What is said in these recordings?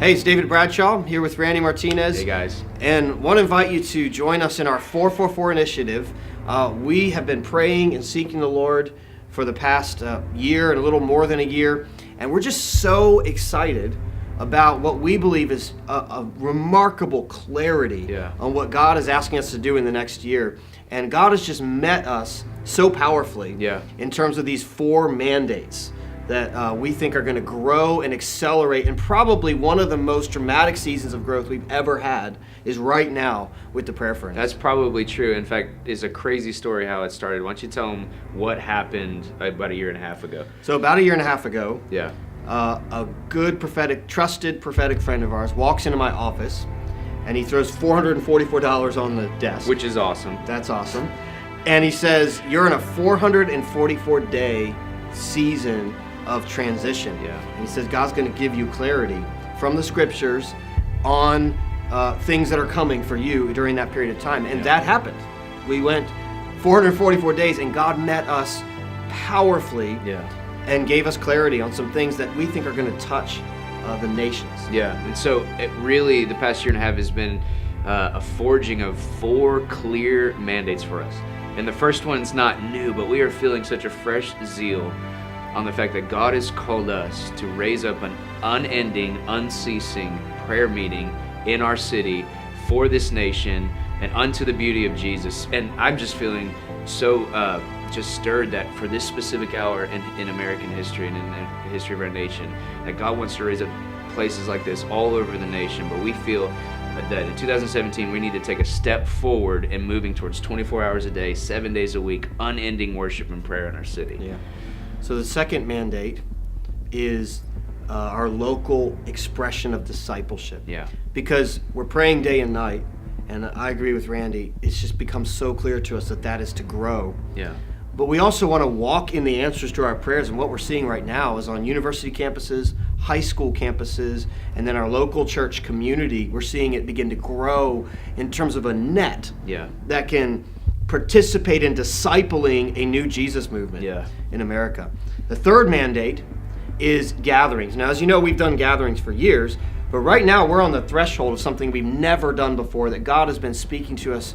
Hey, it's David Bradshaw here with Randy Martinez. Hey guys. And want to invite you to join us in our 444 initiative. We have been praying and seeking the Lord for the past year and a little more than a year. And we're just so excited about what we believe is a remarkable clarity on what God is asking us to do in the next year. And God has just met us so powerfully in terms of these 4 mandates that we think are going to grow and accelerate. And probably one of the most dramatic seasons of growth we've ever had is right now with the Prayer Furnace. That's probably true. In fact, it's a crazy story how it started. Why don't you tell them what happened about a year and a half ago? So about a year and a half ago, a good trusted prophetic friend of ours walks into my office and he throws $444 on the desk. Which is awesome. That's awesome. And he says, you're in a 444-day season of transition. And he says God's going to give you clarity from the scriptures on things that are coming for you during that period of time. And that happened. We went 444 days and God met us powerfully and gave us clarity on some things that we think are going to touch the nations. And so it really, the past year and a half has been a forging of 4 clear mandates for us. And the first one's not new, but we are feeling such a fresh zeal on the fact that God has called us to raise up an unending, unceasing prayer meeting in our city for this nation and unto the beauty of Jesus. And I'm just feeling so just stirred that for this specific hour in American history and in the history of our nation, that God wants to raise up places like this all over the nation. But we feel that in 2017 we need to take a step forward in moving towards 24 hours a day, 7 days a week, unending worship and prayer in our city. So the second mandate is our local expression of discipleship. Because we're praying day and night, and I agree with Randy, it's just become so clear to us that that is to grow. But we also want to walk in the answers to our prayers, and what we're seeing right now is on university campuses, high school campuses, and then our local church community, we're seeing it begin to grow in terms of a net that can participate in discipling a new Jesus movement in America. The third mandate is gatherings. Now, as you know, we've done gatherings for years, but right now we're on the threshold of something we've never done before, that God has been speaking to us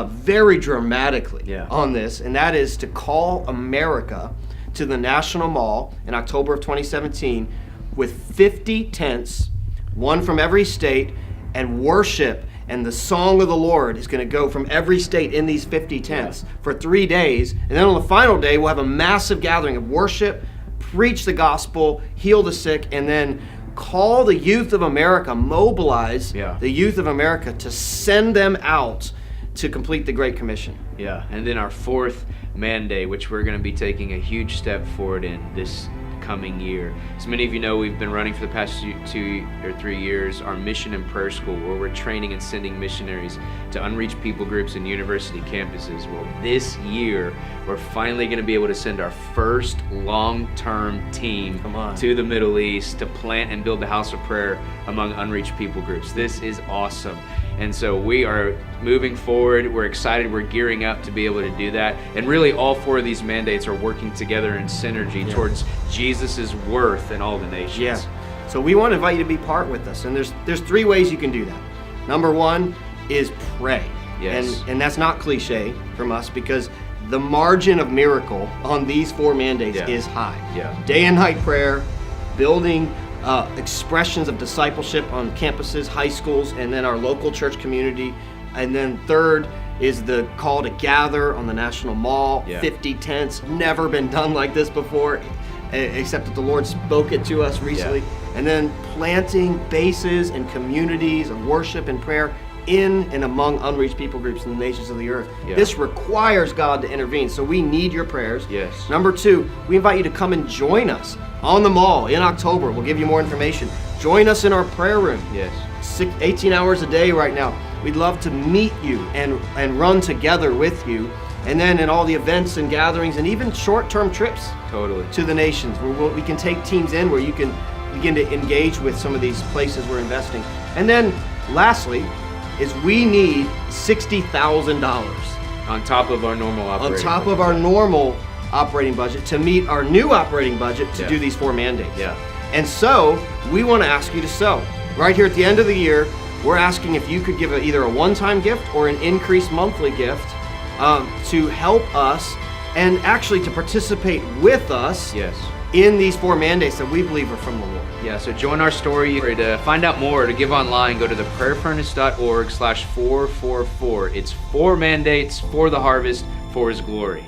very dramatically on this, and that is to call America to the National Mall in October of 2017 with 50 tents, one from every state, and worship. And the song of the Lord is going to go from every state in these 50 tents for 3 days. And then on the final day, we'll have a massive gathering of worship, preach the gospel, heal the sick, and then call the youth of America, mobilize the youth of America to send them out to complete the Great Commission. And then our fourth mandate, which we're going to be taking a huge step forward in this coming year. As many of you know, we've been running for the past 2 or 3 years our mission and prayer school, where we're training and sending missionaries to unreached people groups and university campuses. Well, this year we're finally going to be able to send our first long-term team to the Middle East to plant and build the house of prayer among unreached people groups. This is awesome. And so we are moving forward. We're excited. We're gearing up to be able to do that. And really all 4 of these mandates are working together in synergy towards Jesus' worth in all the nations. So we want to invite you to be part with us. And there's 3 ways you can do that. Number 1 is pray. And that's not cliche from us, because the margin of miracle on these 4 mandates is high. Day and night prayer, building expressions of discipleship on campuses, high schools, and then our local church community. And then third is the call to gather on the National Mall, 50 tents, never been done like this before, except that the Lord spoke it to us recently. And then planting bases and communities of worship and prayer in and among unreached people groups in the nations of the earth. This requires God to intervene, so we need your prayers. Number 2, we invite you to come and join us on the mall in October. We'll give you more information. Join us in our prayer room. 18 hours a day right now. We'd love to meet you and run together with you. And then in all the events and gatherings and even short-term trips to the nations, where we can take teams in where you can begin to engage with some of these places we're investing. And then lastly is we need $60,000 on top of our normal operating budget to meet our new operating budget to do these 4 mandates. And so we want to ask you to sow. right here at the end of the year, we're asking if you could give either a one-time gift or an increased monthly gift to help us and actually to participate with us in these 4 mandates that we believe are from the Lord. Yeah, so join our story. To find out more, to give online, go to theprayerfurnace.org/444. It's 4 mandates for the harvest for His glory.